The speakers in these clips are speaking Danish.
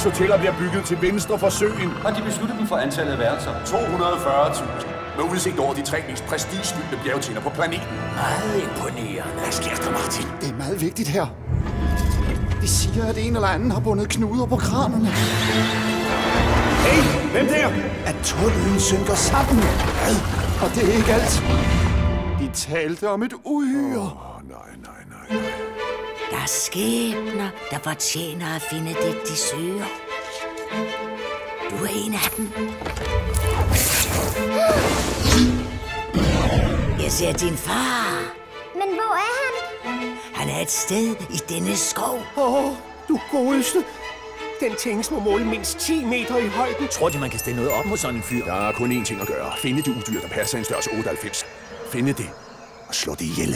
6 hoteller bliver bygget til venstre for søen. Har de besluttet dem for antallet af værelser? 240.000. Med udsigt over de 3 mest prestigefyldte bjergtinder på planeten. Meget imponerende. Hvad sker der, Martin? Det er meget vigtigt her. De siger, at en eller anden har bundet knuder på kranerne. Hey, hvem der? At tunnelen synker sammen. Hvad? Og det er ikke alt. De talte om et uhyre. Nej. Der er skæbner, der fortjener at finde det, de søger. Du er en af dem. Jeg ser din far. Men hvor er han? Han er et sted i denne skov. Du godeste. Den tænkes må måle mindst 10 meter i højden. Tror de, man kan stille noget op mod sådan en fyr? Der er kun én ting at gøre. Finde det udyr, der passer en størrelse 98. Finde det og slå det ihjel.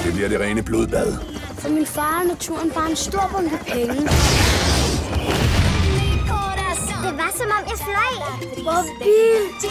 Det bliver det rene blodbad. For min far er naturen bare en stor bunke penge. Det var som om jeg fløj. Hvor vildt!